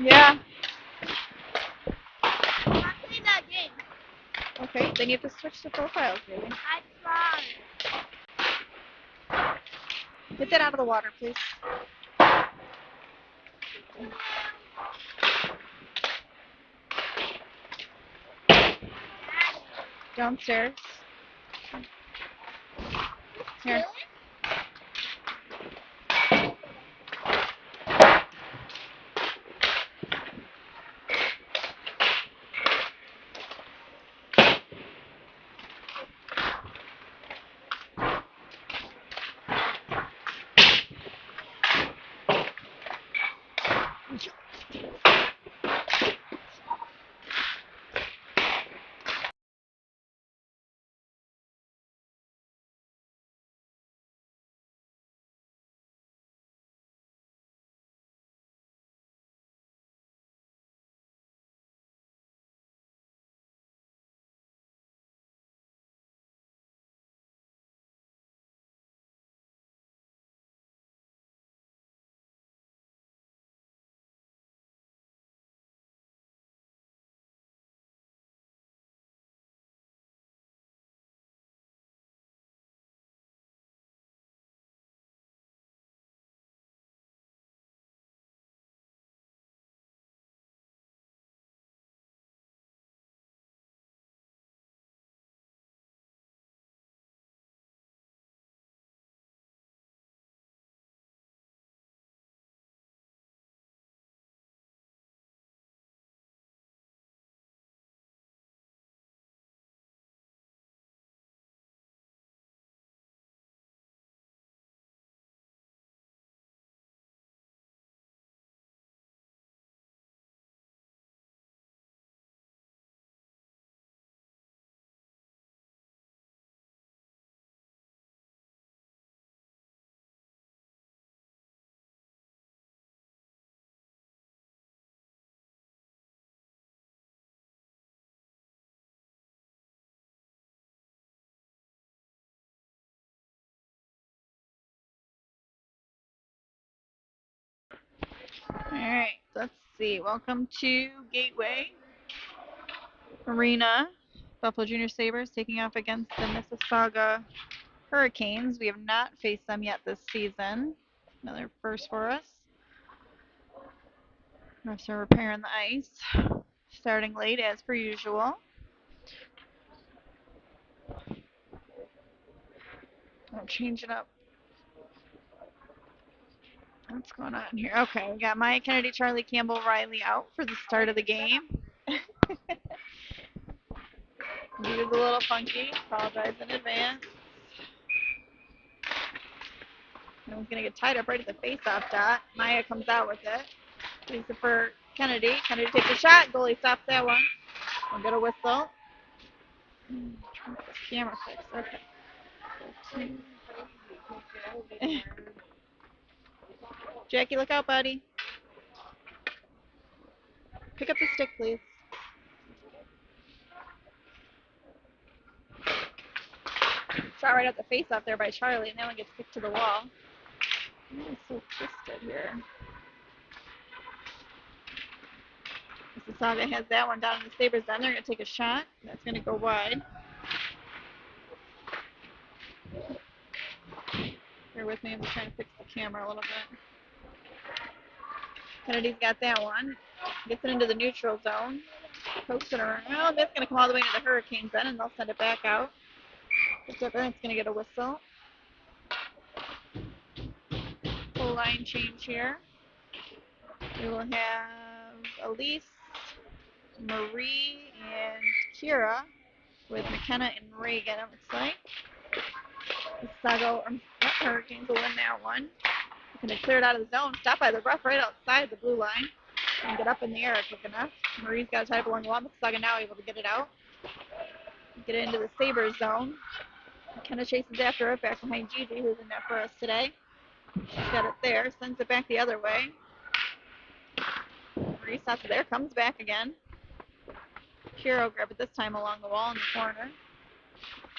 Yeah. I played that game. Okay, then you have to switch to profiles, baby. I tried. Get that out of the water, please. Downstairs. Here. Alright, let's see. Welcome to Gateway Arena. Buffalo Junior Sabres taking off against the Mississauga Hurricanes. We have not faced them yet this season. Another first for us. Refs are repairing the ice. Starting late as per usual. I'm changing up. What's going on here? Okay, we got Maya Kennedy, Charlie Campbell, Riley out for the start of the game. He was a little funky. Apologize in advance. That one's going to get tied up right at the face-off dot. Maya comes out with it. Leaves it for Kennedy. Kennedy takes a shot. Goalie stops that one. We'll get a whistle. Trying to get this camera fixed. Okay. Jackie, look out, buddy. Pick up the stick, please. Shot right at the face-off there by Charlie, and that one gets kicked to the wall. I'm so twisted here. Mississauga has that one down in the Sabres end. They're going to take a shot. That's going to go wide. Bear with me. I'm just trying to fix the camera a little bit. Kennedy's got that one. Gets it into the neutral zone. Pokes it around. That's going to come all the way into the Hurricanes then, and they'll send it back out. It's going to get a whistle. Full line change here. We will have Elise, Marie, and Kira with McKenna and Reagan, it looks like. Mississauga Hurricanes will win that one. Going to clear it out of the zone. Stopped by the ref right outside the blue line. And get up in the air quick enough. Marie's got to tie up along the wall. Mississauga now able to get it out. Get it into the Sabres zone. McKenna chases after it back behind Gigi, who's in net for us today. She's got it there. Sends it back the other way. Marie stops it there. Comes back again. Hero grab it this time along the wall in the corner.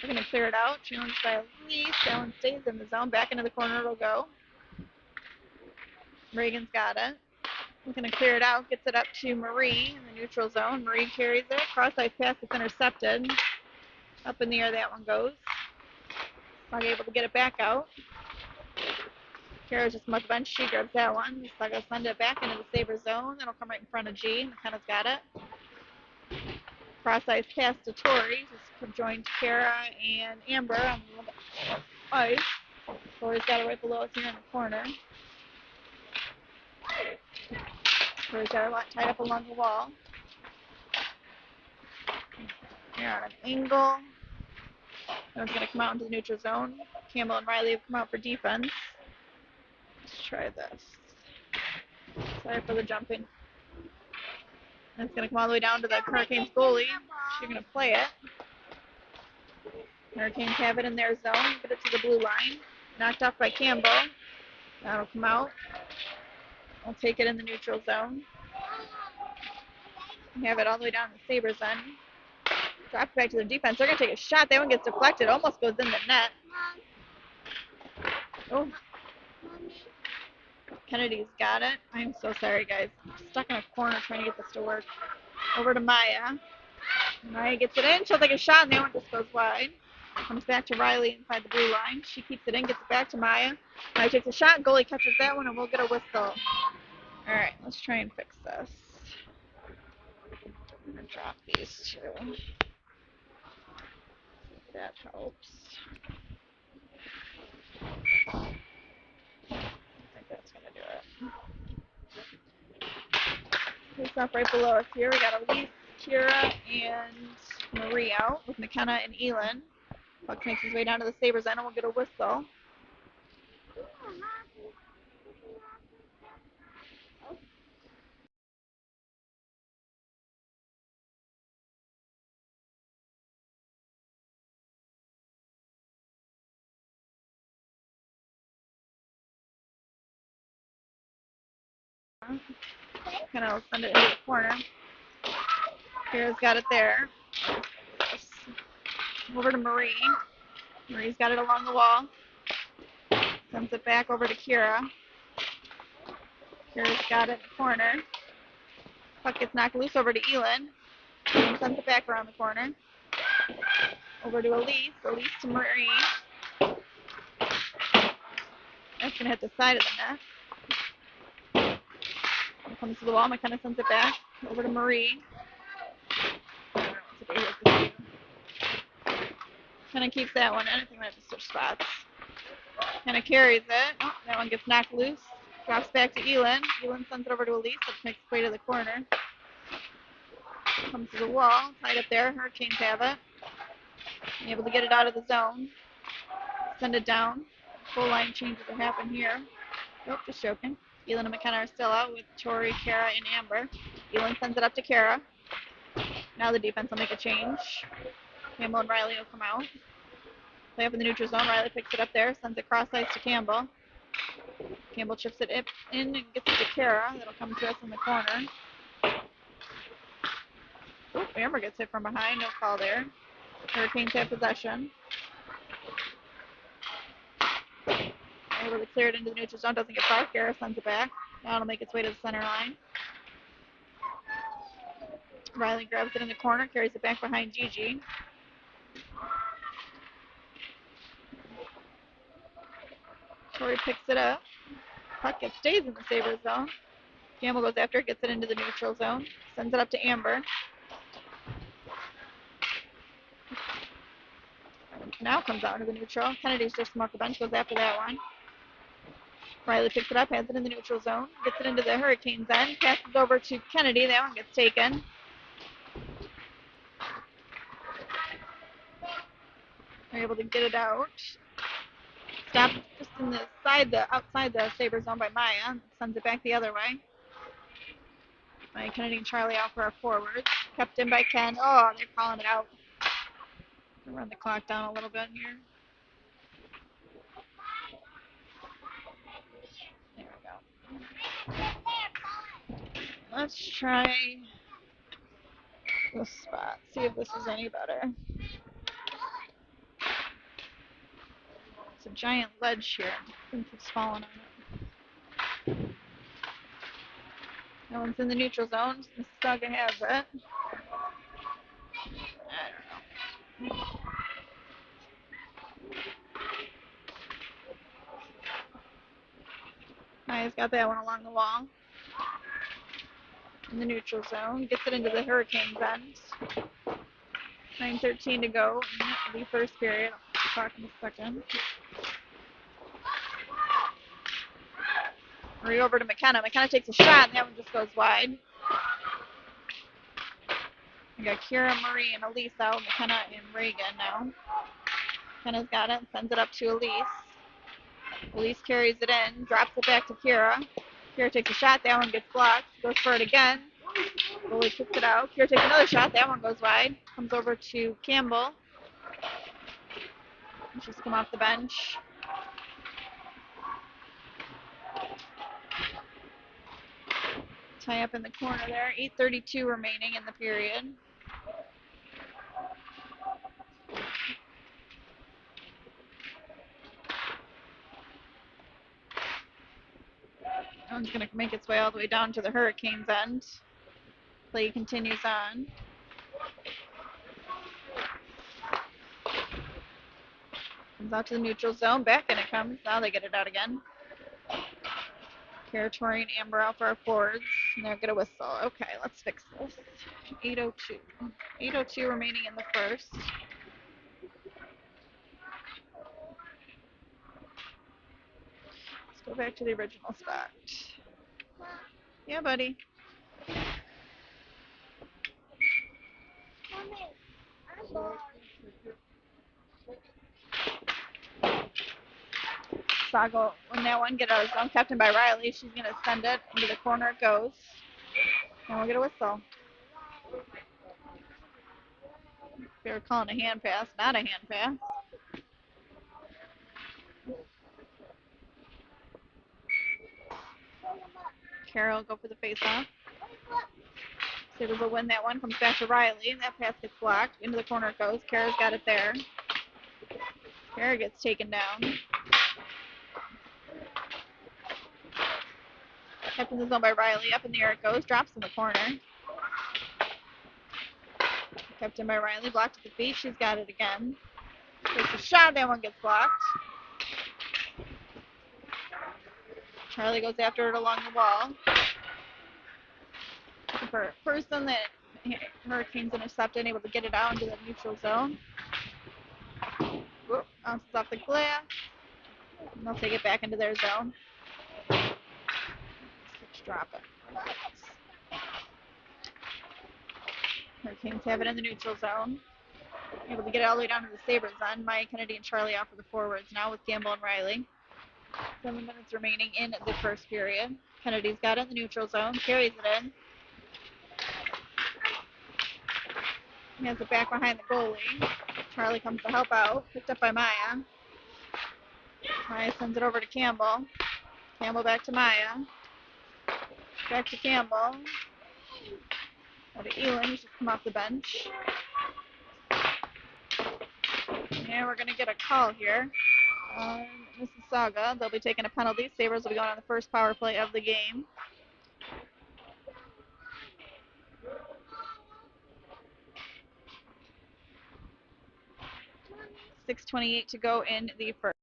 We're going to clear it out. Challenged by Elise. Allen stays in the zone. Back into the corner it'll go. Reagan's got it. Looking to clear it out, gets it up to Marie in the neutral zone. Marie carries it, cross ice pass, it's intercepted. Up in the air that one goes. Not able to get it back out. Kara's just come up the bench, she grabs that one. Saga send it back into the Sabres zone. That'll come right in front of G. McKenna's got it. Cross ice pass to Tori. Just joined Kara and Amber on the ice. Tori's got it right below us here in the corner. Tori's got it tied up along the wall. Here on an angle. That one's going to come out into the neutral zone. Campbell and Riley have come out for defense. Let's try this. Sorry for the jumping. And it's going to come all the way down to the Hurricanes goalie. She's going to play it. Hurricanes have it in their zone. Get it to the blue line. Knocked off by Campbell. That'll come out. I'll take it in the neutral zone. We have it all the way down to the Sabres end. Drop it back to the defense. They're going to take a shot. That one gets deflected. Almost goes in the net. Oh. Kennedy's got it. I'm so sorry, guys. I'm stuck in a corner trying to get this to work. Over to Maya. Maya gets it in. She'll take a shot, and that one just goes wide. Comes back to Riley inside the blue line. She keeps it in, gets it back to Maya. Maya takes a shot. Goalie catches that one, and we'll get a whistle. All right, let's try and fix this. I'm going to drop these two. That helps. I think that's going to do it. Face off right below us here. We got Elise, Kira, and Marie out with McKenna and Elin. Puck makes his way down to the Sabres end, and we'll get a whistle. Kind of send it into the corner. Kira's got it there. Over to Marie. Marie's got it along the wall. Sends it back over to Kira. Kira's got it in the corner. Puck gets knocked loose over to Elin. Elin sends it back around the corner. Over to Elise. Elise to Marie. That's going to hit the side of the net. It comes to the wall. McKenna sends it back. Over to Marie. Kind of keeps that one in. I think we have to switch spots. Kind of carries it. Oh, that one gets knocked loose. Drops back to Elin. Elin sends it over to Elise. That makes its way to the corner. Comes to the wall. Tied up there. Hurricanes have it. Able to get it out of the zone. Send it down. Full line changes that happen here. Nope, just joking. Elin and McKenna are still out with Tori, Kara, and Amber. Elin sends it up to Kara. Now the defense will make a change. Campbell and Riley will come out. Play up in the neutral zone. Riley picks it up there. Sends it cross ice to Campbell. Campbell chips it in and gets it to Kara. That'll come to us in the corner. Oop, Amber gets hit from behind. No call there. Hurricanes have possession. Able to clear it into the neutral zone. Doesn't get far. Kara sends it back. Now it'll make its way to the center line. Riley grabs it in the corner. Carries it back behind Gigi. Tori picks it up. Puck stays in the Sabres zone. Campbell goes after it. Gets it into the neutral zone. Sends it up to Amber. Now comes out into the neutral. Kennedy's just come off the bench. Goes after that one. Riley picks it up, has it in the neutral zone, gets it into the Hurricanes end, passes over to Kennedy. That one gets taken. They're able to get it out. Stopped just in the outside the Sabres zone by Maya. Sends it back the other way. Maya, Kennedy, and Charlie out for our forwards. Kept in by Ken. Oh, they're calling it out. We'll run the clock down a little bit here. There we go. Let's try this spot. See if this is any better. It's a giant ledge here. I think it's falling on it. No one's in the neutral zone. Mississauga has it. I don't know. Maya's got that one along the wall. In the neutral zone. Gets it into the Hurricanes' end. 9:13 to go in the first period. I'll talk in a second. Marie over to McKenna. McKenna takes a shot, and that one just goes wide. We got Kira, Marie, and Elise out. McKenna and Reagan now. McKenna's got it and sends it up to Elise. Elise carries it in, drops it back to Kira. Kira takes a shot. That one gets blocked. Goes for it again. Goalie kicks it out. Kira takes another shot. That one goes wide. Comes over to Campbell. She's come off the bench. Tie up in the corner there. 8:32 remaining in the period. That one's going to make its way all the way down to the Hurricanes' end. Play continues on. Comes out to the neutral zone. Back in it comes. Now they get it out again. Territory and Amber out for our forwards. And they'll get a whistle. Okay, let's fix this. 8:02. 8:02 remaining in the first. Let's go back to the original spot. Yeah, buddy. Sago win that one. Get out of zone. Captain by Riley. She's going to send it into the corner. It goes. And we'll get a whistle. They were calling a hand pass. Not a hand pass. Carol go for the face-off. Sabres will win that one. Comes back to Riley. That pass gets blocked. Into the corner it goes. Kara's got it there. Kara gets taken down. Kept in the zone by Riley. Up in the air it goes. Drops in the corner. Kept in by Riley. Blocked at the feet. She's got it again. Takes a shot. That one gets blocked. Charlie goes after it along the wall. Looking for a person that Hurricanes intercepted, able to get it out into the neutral zone. Whoop, bounces off the glass. And they'll take it back into their zone. Let's drop it. Hurricanes have it in the neutral zone. Able to get it all the way down to the Sabres end. Maya, Kennedy, and Charlie out for the forwards now with Campbell and Riley. 7 minutes remaining in the first period. Kennedy's got it in the neutral zone. Carries it in. He has it back behind the goalie. Charlie comes to help out. Picked up by Maya. Maya sends it over to Campbell. Campbell back to Maya. Back to Campbell. Go to Elin. He's just come off the bench. And we're going to get a call here on Mississauga. They'll be taking a penalty. Sabres will be going on the first power play of the game. .6:28 to go in the first.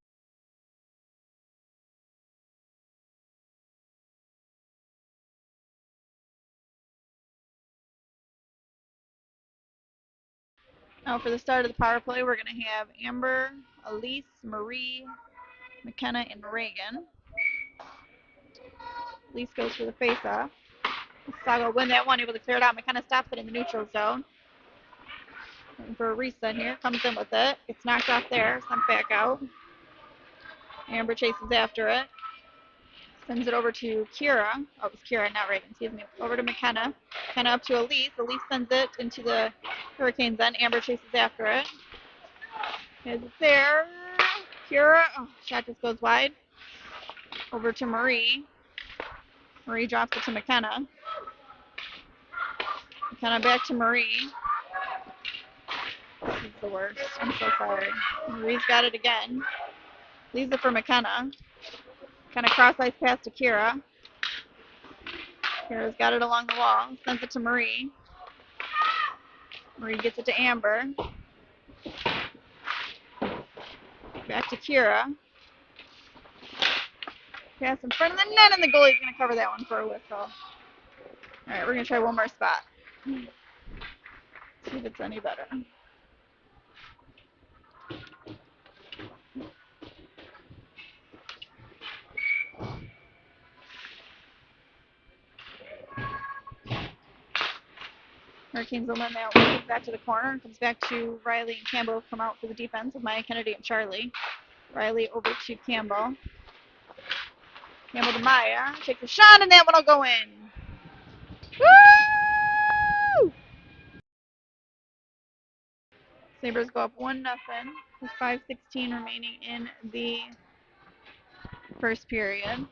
Now for the start of the power play, we're going to have Amber, Elise, Marie, McKenna, and Reagan. Elise goes for the face-off. Saga win that one, able to clear it out. McKenna stops it in the neutral zone. Looking for a reset here. Comes in with it. Gets knocked off there. Sent back out. Amber chases after it. Sends it over to Kira. Oh, it was Kira, not Reagan. Excuse me. Over to McKenna. McKenna up to Elise. Elise sends it into the Hurricanes end. Amber chases after it. Is it there? Kira. Oh, shot just goes wide. Over to Marie. Marie drops it to McKenna. McKenna back to Marie. This is the worst. I'm so sorry. Marie's got it again. Leaves it for McKenna. Kind of cross ice pass to Kira. Kira's got it along the wall. Sends it to Marie. Marie gets it to Amber. Back to Kira. Pass in front of the net, and the goalie's going to cover that one for a whistle. All right, we're going to try one more spot. See if it's any better. Hurricanes will win that one. Back to the corner. Comes back to Riley and Campbell. Come out for the defense with Maya Kennedy and Charlie. Riley over to Campbell. Campbell to Maya. Takes a shot, and that one will go in. Woo! Sabres go up 1-0 with 5:16 remaining in the first period.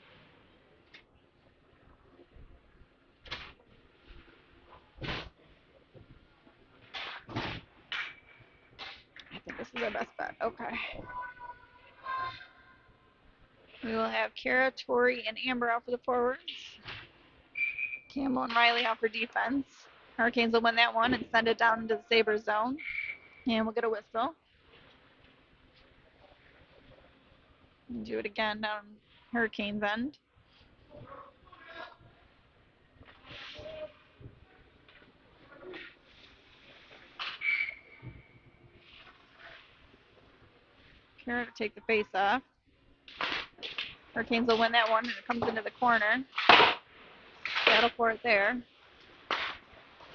I think this is our best bet. Okay. We will have Kara, Tori, and Amber out for the forwards. Campbell and Riley out for defense. Hurricanes will win that one and send it down into the Sabres zone. And we'll get a whistle. And do it again down Hurricanes end. Kara to take the face off. Hurricanes will win that one, and it comes into the corner. Battle for it there.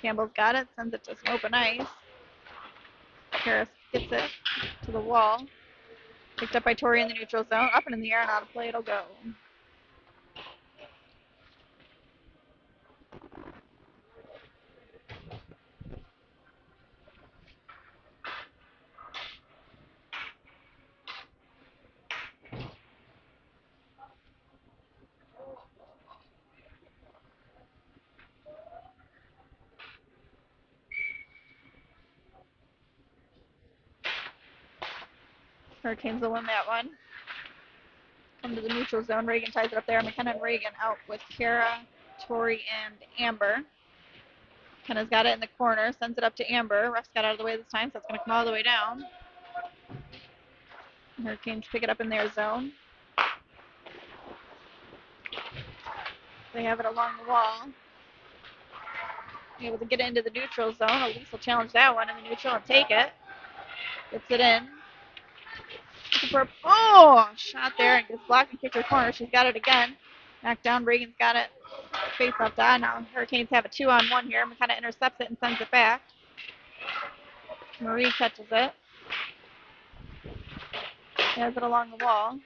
Campbell's got it, sends it to some open ice. Harris gets it to the wall. Picked up by Tori in the neutral zone. Up and in the air and out of play it'll go. Hurricanes will win that one. Come to the neutral zone. Reagan ties it up there. McKenna and Reagan out with Kara, Tori, and Amber. McKenna's got it in the corner. Sends it up to Amber. Ref's got out of the way this time, so it's going to come all the way down. Hurricanes pick it up in their zone. They have it along the wall. Able to get into the neutral zone. Elise will challenge that one in the neutral and take it. Gets it in. Shot there and gets blocked and kicked her corner. She's got it again. Knocked down. Reagan's got it. Face off to now. Hurricanes have a 2-on-1 here. McKenna intercepts it and sends it back. Marie catches it. Has it along the wall.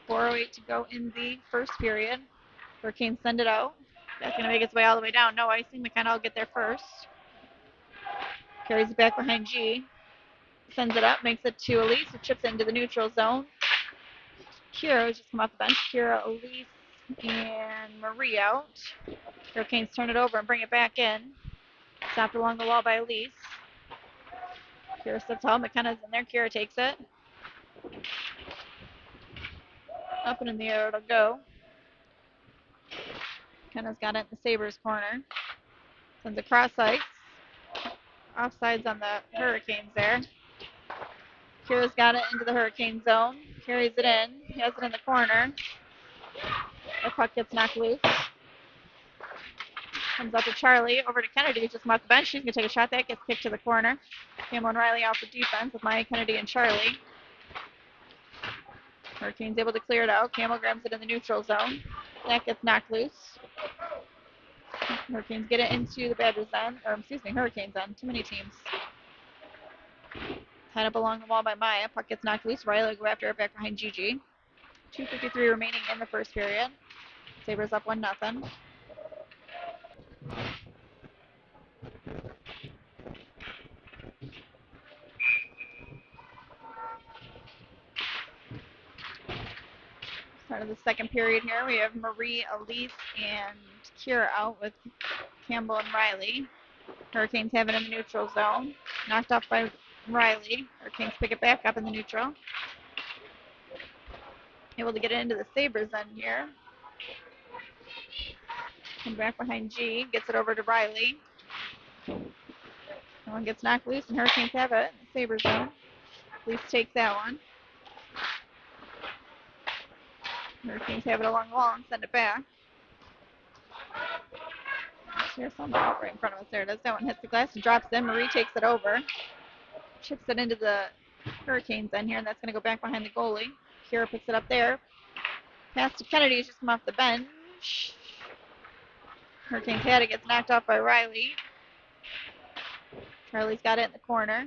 4:08 to go in the first period. Hurricanes send it out. That's going to make its way all the way down. No icing. McKenna will get there first. Carries it back behind G. Sends it up. Makes it to Elise, who chips it into the neutral zone. Kira just come off the bench. Kira, Elise, and Marie out. Hurricanes turn it over and bring it back in. Stopped along the wall by Elise. Kira steps home. McKenna's in there. Kira takes it. Up and in the air it'll go. McKenna's got it in the Sabres corner. Sends a cross ice. Offsides on the Hurricanes there. Kira's got it into the Hurricane zone. Carries it in. He has it in the corner. The puck gets knocked loose. Comes up to Charlie. Over to Kennedy. Just off the bench. She's going to take a shot. That gets kicked to the corner. Campbell and Riley out for defense with Maya Kennedy and Charlie. Hurricanes able to clear it out. Campbell grabs it in the neutral zone. That gets knocked loose. Hurricanes get it into the Badgers end. Hurricanes end. Too many teams. Tied up along the wall by Maya. Puck gets knocked loose. Riley will go after it back behind Gigi. 2:53 remaining in the first period. Sabres up 1-0. Start of the second period here. We have Marie, Elise, and Kira out with Campbell and Riley. Hurricanes have it in the neutral zone. Knocked off by Riley. Hurricanes pick it back up in the neutral. Able to get it into the Sabres end here. And back behind G. Gets it over to Riley. That one gets knocked loose, and Hurricanes have it in the Sabre zone. Leafs takes that one. Hurricanes have it along the wall and send it back. Here's something right in front of us. There it is. That one hits the glass and drops in. Marie takes it over. Chips it into the Hurricanes end here, and that's going to go back behind the goalie. Kira picks it up there. Pass to Kennedy. He's just come off the bench. Hurricanes had it. Gets knocked off by Riley. Charlie's got it in the corner.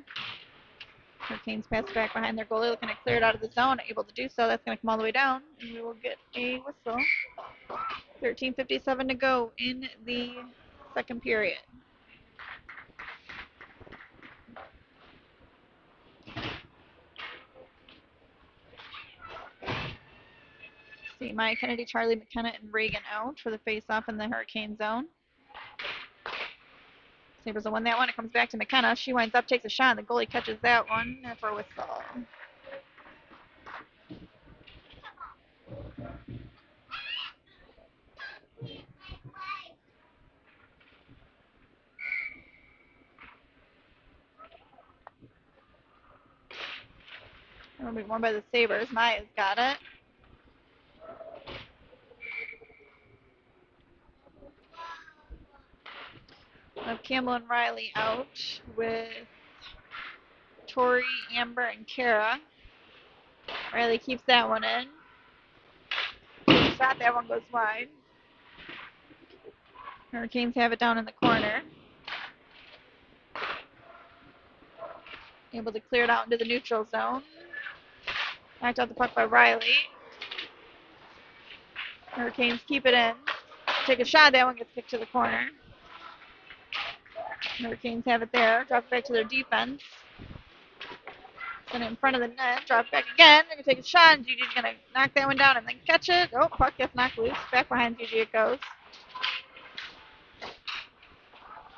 Hurricanes pass back behind their goalie, looking to clear it out of the zone. Able to do so. That's going to come all the way down, and we will get a whistle. 13:57 to go in the second period. See, Maya Kennedy, Charlie McKenna, and Reagan out for the face-off in the Hurricane zone. Sabres will win that one. It comes back to McKenna. She winds up, takes a shot. The goalie catches that one for a whistle. It'll be won by the Sabres. Maya's got it. Of Campbell and Riley out with Tori, Amber, and Kara. Riley keeps that one in. Shot, that one goes wide. Hurricanes have it down in the corner. Able to clear it out into the neutral zone. Knocked out the puck by Riley. Hurricanes keep it in. Take a shot, that one gets kicked to the corner. Hurricanes have it there. Drop it back to their defense. Send it in front of the net. Drop it back again. They're going to take a shot, and Gigi's going to knock that one down and then catch it. Oh, puck gets knocked loose. Back behind Gigi it goes.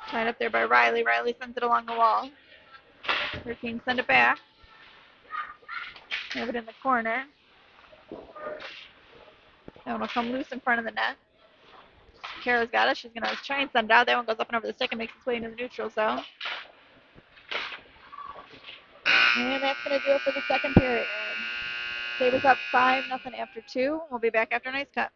Tied up there by Riley. Riley sends it along the wall. Hurricanes send it back. Have it in the corner. That one will come loose in front of the net. Kara's got it. She's going to try and send it out. That one goes up and over the stick and makes its way into the neutral zone. And that's going to do it for the second period. Sabres up 5-0 after 2. We'll be back after an ice cut.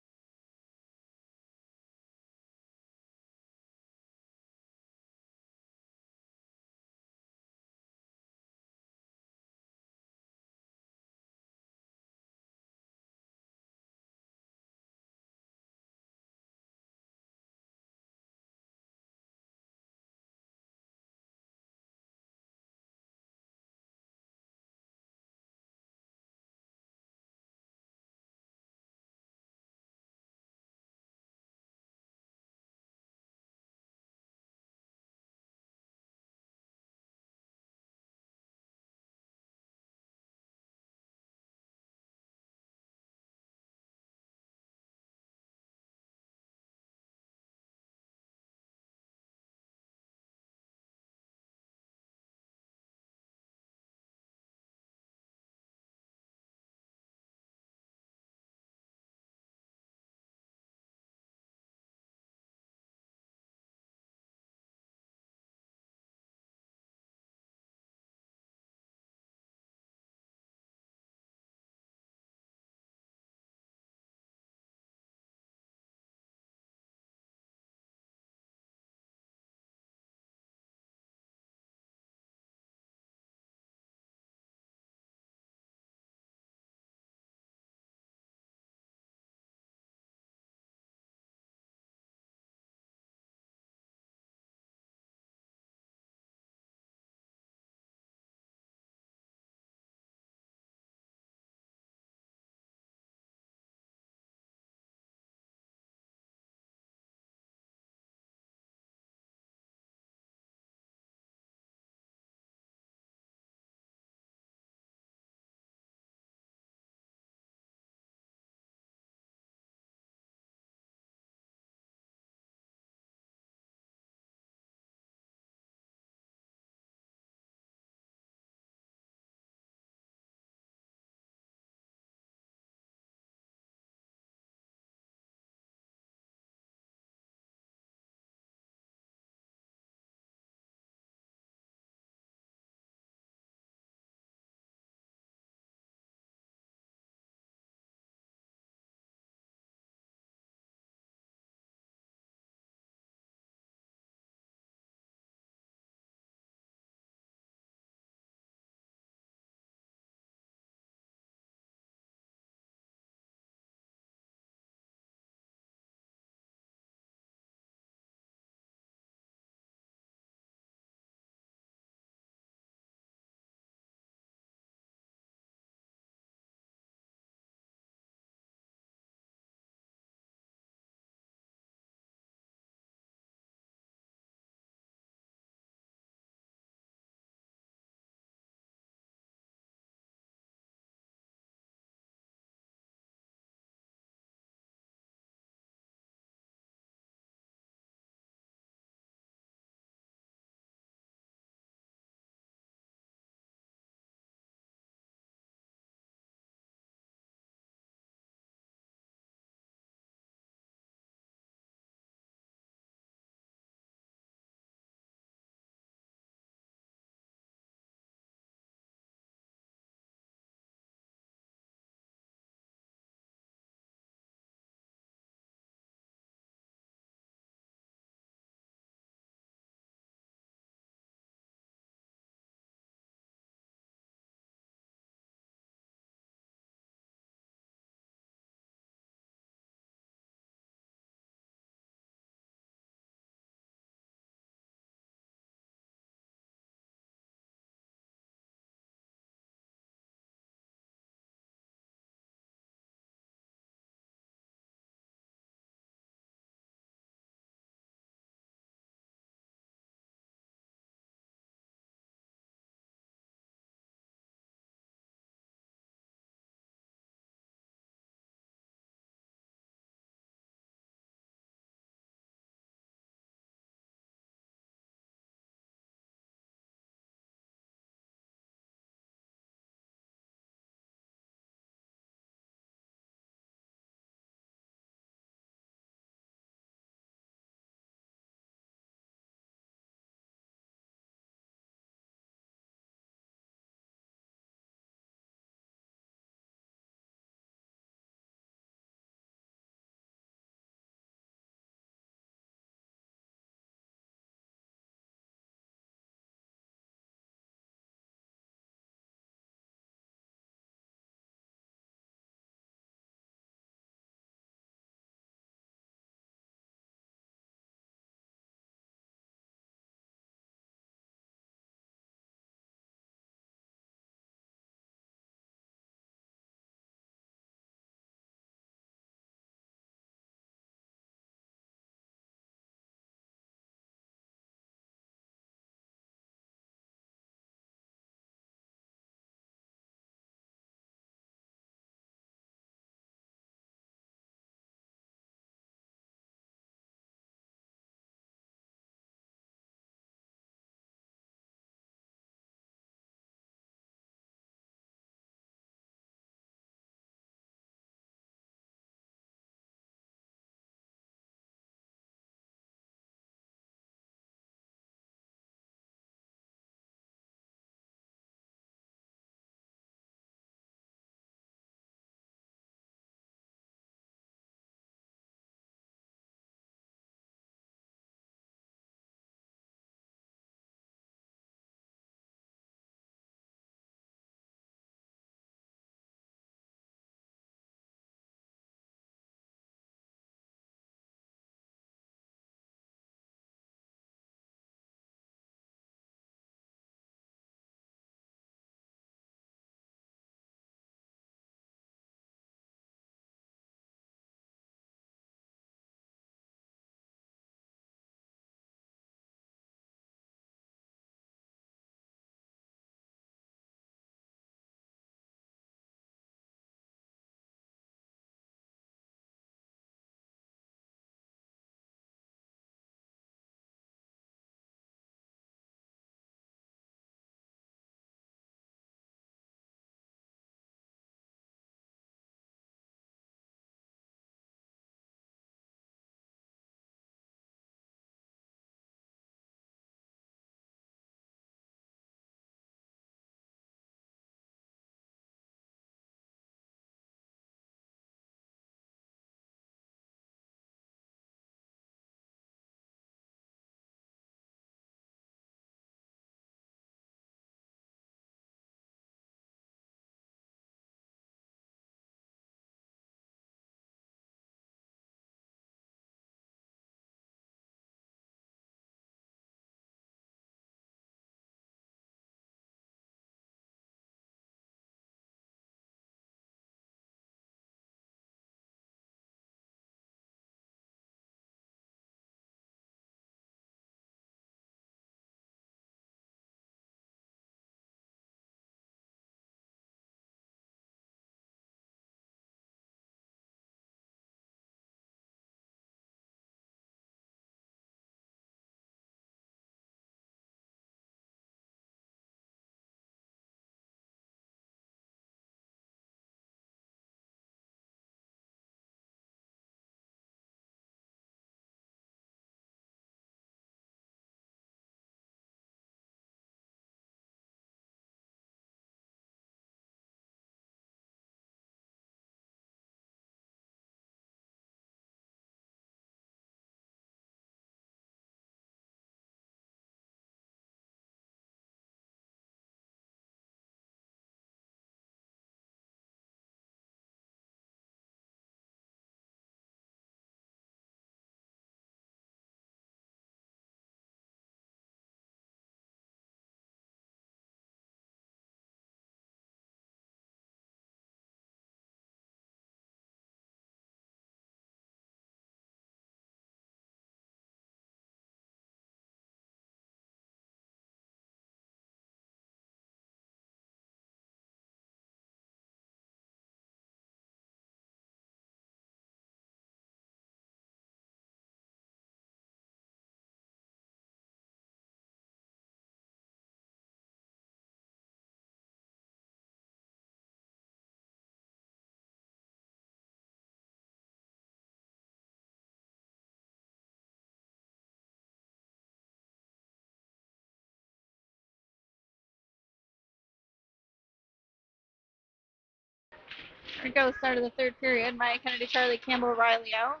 Here we go, start of the third period. Maya Kennedy, Charlie, Campbell, Riley out.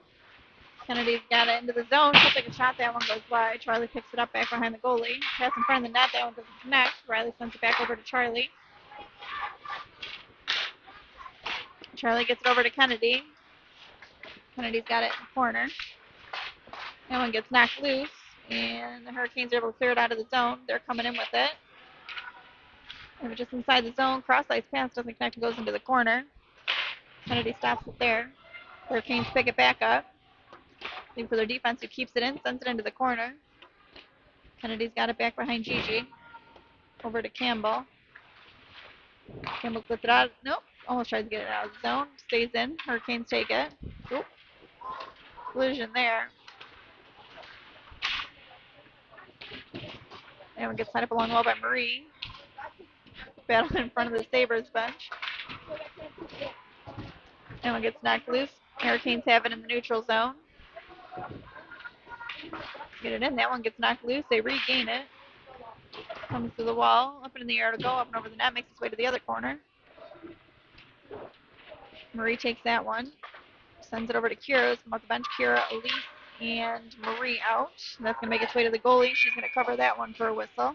Kennedy's got it into the zone. She'll take a shot. That one goes wide. Charlie picks it up back behind the goalie. Pass in front of the net. That one doesn't connect. Riley sends it back over to Charlie. Charlie gets it over to Kennedy. Kennedy's got it in the corner. That one gets knocked loose, and the Hurricanes are able to clear it out of the zone. They're coming in with it. And just inside the zone. Cross ice pass doesn't connect and goes into the corner. Kennedy stops it there. Hurricanes pick it back up. Looking for their defense, who keeps it in, sends it into the corner. Kennedy's got it back behind Gigi. Over to Campbell. Campbell clips it out. Nope. Almost tries to get it out of the zone. Stays in. Hurricanes take it. Oop. Collision there. That one gets tied up along the wall by Marie. Battle in front of the Sabres bench. That one gets knocked loose. Hurricanes have it in the neutral zone. Get it in. That one gets knocked loose. They regain it. Comes to the wall. Up and in the air to go. Up and over the net. Makes its way to the other corner. Marie takes that one. Sends it over to Kira. Come off the bench. Kira, Elise, and Marie out. And that's going to make its way to the goalie. She's going to cover that one for a whistle.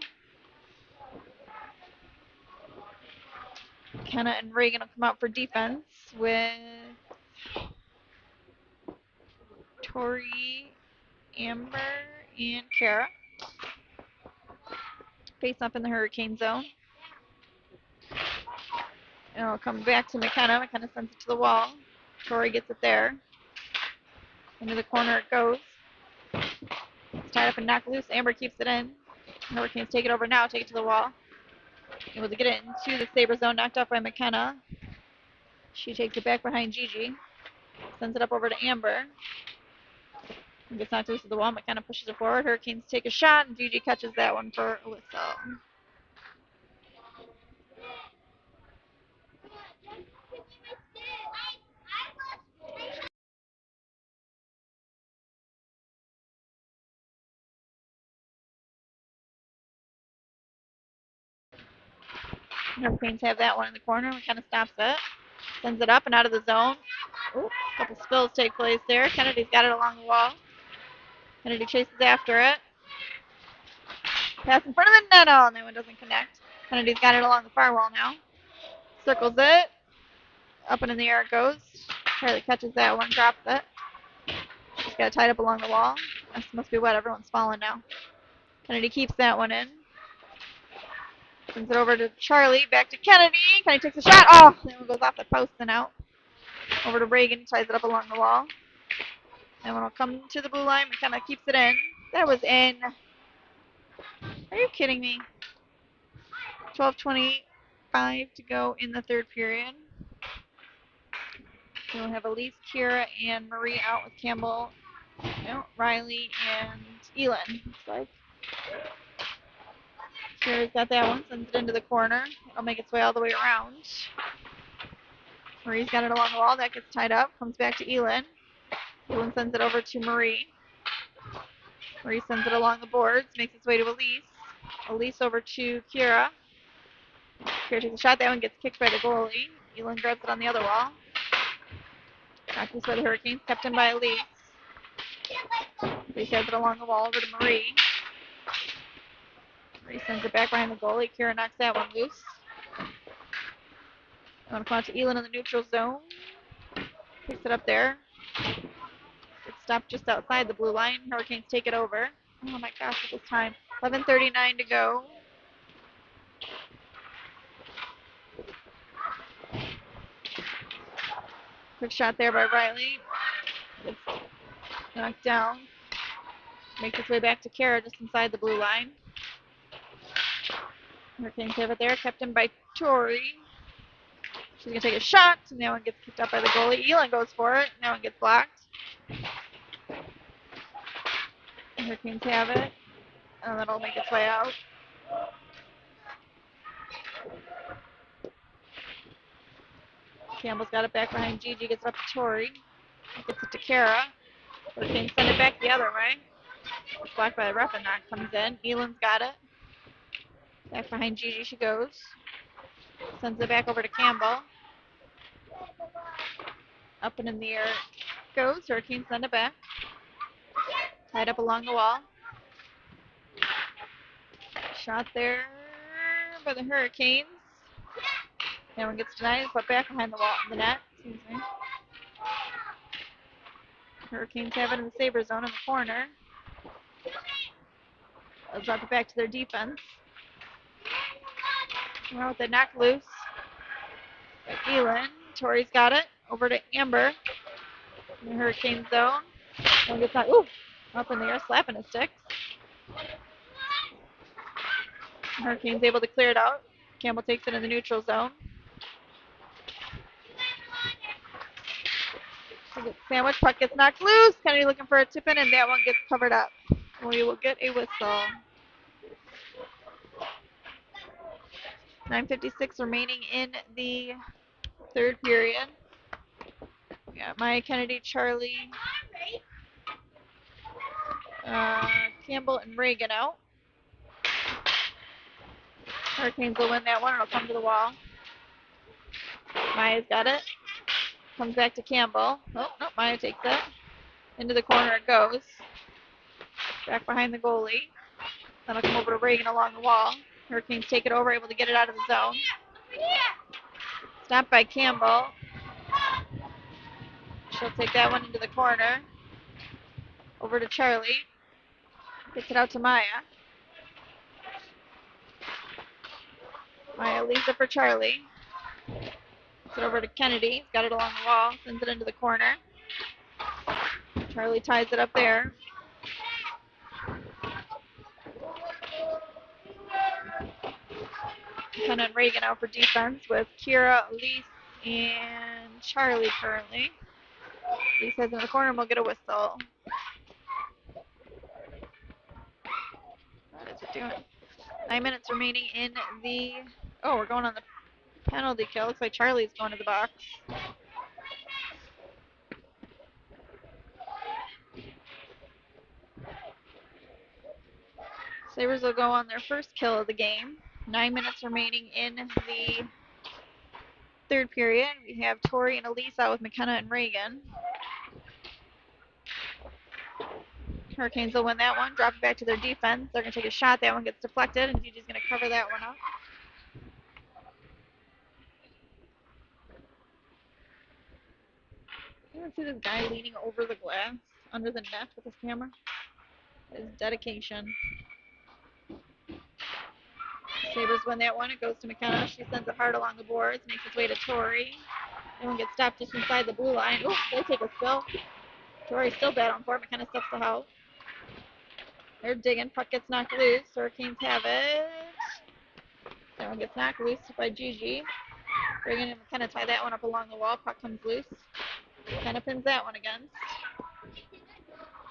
Kenna and Reagan will come out for defense with Tori, Amber, and Kara. Face up in the Hurricane zone. And it'll come back to McKenna. McKenna sends it to the wall. Tori gets it there. Into the corner it goes. It's tied up and knocked loose. Amber keeps it in. Hurricanes take it over now. Take it to the wall. Able to get it into the Sabre zone. Knocked off by McKenna. She takes it back behind Gigi. Sends it up over to Amber. And gets knocked loose to the wall. McKenna pushes it forward. Hurricanes take a shot. And Gigi catches that one for a whistle. Hurricanes have that one in the corner. McKenna stops it. Sends it up and out of the zone. Ooh, a couple spills take place there. Kennedy's got it along the wall. Kennedy chases after it. Pass in front of the net. Oh, and that one doesn't connect. Kennedy's got it along the far wall now. Circles it. Up and in the air it goes. Charlie catches that one, drops it. She's got it tied up along the wall. This must be wet. Everyone's falling now. Kennedy keeps that one in. Sends it over to Charlie. Back to Kennedy. Kennedy takes a shot. Oh, that one goes off the post and out. Over to Reagan. Ties it up along the wall. That one will come to the blue line. McKenna keeps it in. That was in. Are you kidding me? 12:25 to go in the third period. We'll have Elise, Kira, and Marie out with Campbell, Riley, and Elin. Looks like. Kira's got that one. Sends it into the corner. It'll make its way all the way around. Marie's got it along the wall. That gets tied up. Comes back to Elin. Elin sends it over to Marie. Marie sends it along the boards. Makes its way to Elise. Elise over to Kira. Kira takes a shot. That one gets kicked by the goalie. Elin grabs it on the other wall. Knocked loose by the Hurricanes. Kept in by Elise. Elise has it along the wall over to Marie. Marie sends it back behind the goalie. Kira knocks that one loose. I'm going to come out to Elin in the neutral zone. Picks it up there. It's stopped just outside the blue line. Hurricanes take it over. Oh my gosh, at this time. 11:39 to go. Quick shot there by Riley. It's knocked down. Makes its way back to Kara just inside the blue line. Hurricanes have it there. Kept in by Tori. She's going to take a shot, and that one gets kicked up by the goalie. Elin goes for it, and that one gets blocked. The Hurricanes have it, and that'll make its way out. Campbell's got it back behind Gigi, gets it up to Tori. Gets it to Kara. Hurricanes send it back the other way. It's blocked by the ref, and that comes in. Elin's got it. Back behind Gigi she goes. Sends it back over to Campbell. Up and in the air goes. Hurricanes send it back. Tied up along the wall. Shot there by the Hurricanes. That one gets denied and put back behind the wall, the net. Excuse me. Hurricanes have it in the Sabres zone in the corner. They'll drop it back to their defense. Well, with the knock loose. Elin. Tori's got it. Over to Amber. In the Hurricane zone. One gets out. Ooh! Up in the air, slapping his sticks. Hurricanes able to clear it out. Campbell takes it in the neutral zone. Sandwich, puck gets knocked loose. Kennedy looking for a tip in, and that one gets covered up. We will get a whistle. 9:56 remaining in the third period. We got Maya Kennedy, Charlie, Campbell, and Reagan out. Hurricanes will win that one. It'll come to the wall. Maya's got it. Comes back to Campbell. Oh, no, Maya takes it. Into the corner it goes. Back behind the goalie. Then it'll come over to Reagan along the wall. Hurricanes take it over, able to get it out of the zone. Stopped by Campbell. She'll take that one into the corner. Over to Charlie. Gets it out to Maya. Maya leaves it for Charlie. Gets it over to Kennedy. He's got it along the wall. Sends it into the corner. Charlie ties it up there. McKenna and Reagan out for defense with Kira, Elise, and Charlie currently. Elise has in the corner and we'll get a whistle. What is it doing? 9 minutes remaining in the... Oh, we're going on the penalty kill. Looks like Charlie's going to the box. Sabres will go on their first kill of the game. 9 minutes remaining in the third period. We have Tori and Elise out with McKenna and Reagan. Hurricanes will win that one. Drop it back to their defense. They're going to take a shot. That one gets deflected, and Gigi's going to cover that one up. You ever see this guy leaning over the glass under the net with his camera? His dedication. Sabres win that one. It goes to McKenna. She sends it hard along the boards, makes its way to Tori. That one gets stopped just inside the blue line. Ooh, they take a spill. Tori's still battling for it. McKenna steps the house. They're digging. Puck gets knocked loose. Hurricanes have it. That one gets knocked loose by Gigi. Reagan and McKenna tie that one up along the wall. Puck comes loose. McKenna pins that one against.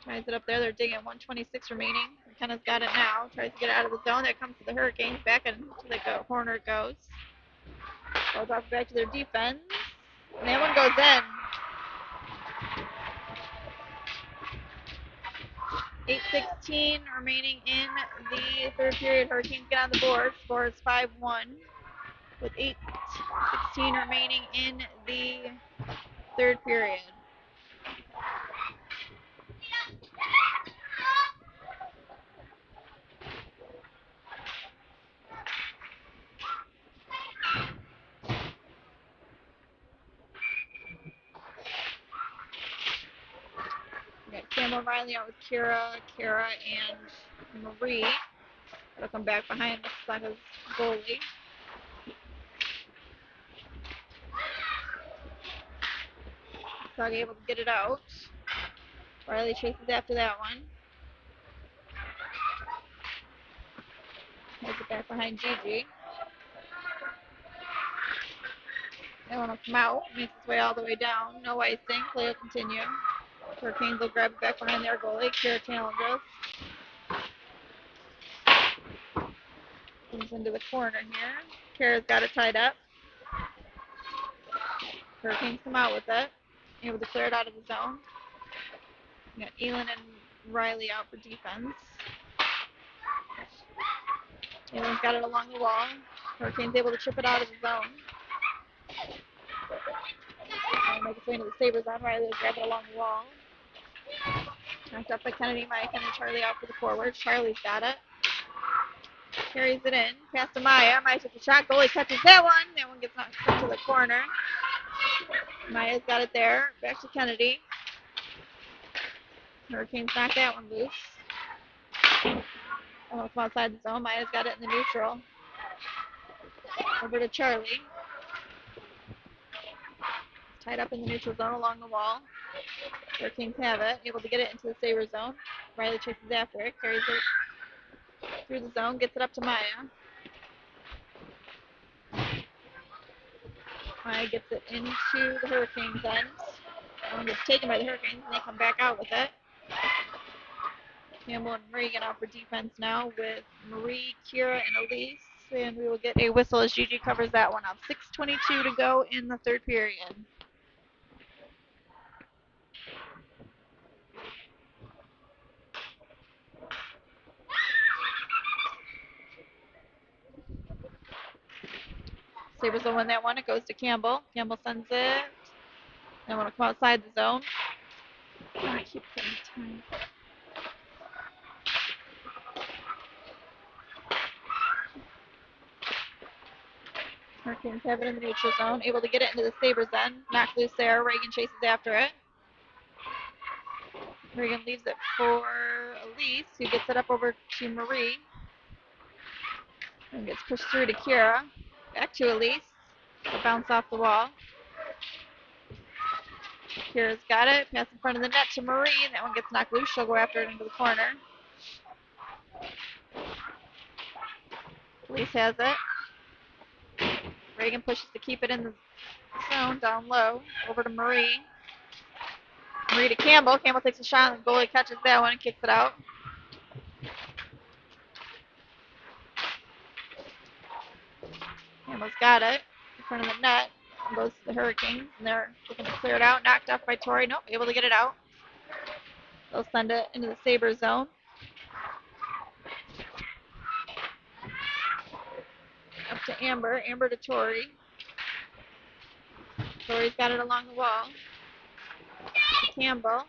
Ties it up there. They're digging. 1:26 remaining. McKenna's got it now. Tries to get it out of the zone. That comes to the Hurricanes. Back into the corner it goes. They'll drop it back to their defense. And that one goes in. 8:16 remaining in the third period. Hurricanes get on the board. Score is 5-1 with 8:16 remaining in the third period. We got Campbell and Riley out with Kara, and Marie. It'll come back behind Mississauga's goalie. Mississauga able to get it out. Riley chases after that one. Has it back behind Gigi. That one will come out. Makes its way all the way down. No icing. Play will continue. Hurricanes will grab it back behind their goalie. Kara challenges. Comes into the corner here. Kara's got it tied up. Hurricanes come out with it. Able to clear it out of the zone. We got Elin and Riley out for defense. Elin's got it along the wall. Hurricanes able to chip it out of the zone. Trying to make its way into the Sabres on. Riley will grab it along the wall. Knocked up by Kennedy. Maya and Charlie out for the forward. Charlie's got it. Carries it in. Pass to Maya. Maya takes a shot. Goalie catches that one. That one gets knocked into the corner. Maya's got it there. Back to Kennedy. Hurricanes knock that one loose. Almost from outside the zone. Maya's got it in the neutral. Over to Charlie. Tied up in the neutral zone along the wall. Hurricanes have it. Able to get it into the Sabres zone. Riley chases after it. Carries it through the zone. Gets it up to Maya. Maya gets it into the Hurricanes' end. That one gets taken by the Hurricanes, and they come back out with it. Campbell and Marie get out for defense now with Marie, Kira, and Elise. And we will get a whistle as Gigi covers that one up. 6:22 to go in the third period. Sabres will win that one. It goes to Campbell. Campbell sends it. They want to come outside the zone. Oh, I keep getting time. Hurricanes have it in the neutral zone. Able to get it into the Sabres end. Knocked loose there. Reagan chases after it. Reagan leaves it for Elise, who gets it up over to Marie. And gets pushed through to Kira. Back to Elise. A bounce off the wall. Kira's got it. Pass in front of the net to Marie. And that one gets knocked loose. She'll go after it into the corner. Elise has it. Reagan pushes to keep it in the zone down low. Over to Marie. Marie to Campbell. Campbell takes a shot and the goalie catches that one and kicks it out. Campbell's got it in front of the net. Goes to the Hurricanes, and they're looking to clear it out. Knocked off by Tori. Nope, able to get it out. They'll send it into the Sabres zone. Up to Amber. Amber to Tori. Tori's got it along the wall. To Campbell.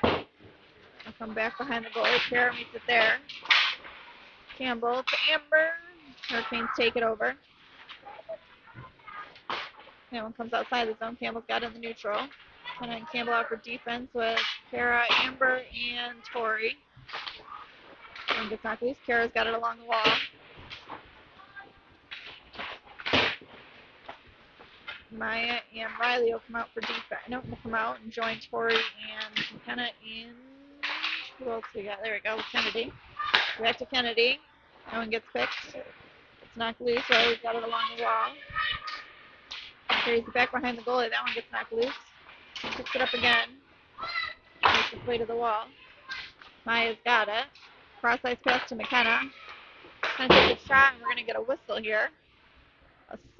I'll come back behind the goalie. Kara meets it there. Campbell to Amber. Hurricanes take it over. That one comes outside the zone. Campbell's got it in the neutral. Sending Campbell out for defense with Kara, Amber, and Tori. One gets knocked loose. Kara's got it along the wall. Maya and Riley will come out for defense. No, will come out and join Tori and McKenna and who else we got? There we go, Kennedy. Back to Kennedy. That one gets picked. It's knocked loose. Riley's got it along the wall. Carries it back behind the goalie. That one gets knocked loose. Picks it up again. Makes its way to the wall. Maya's got it. Cross-ice pass to McKenna. Gonna take a shot, and we're gonna get a whistle here. A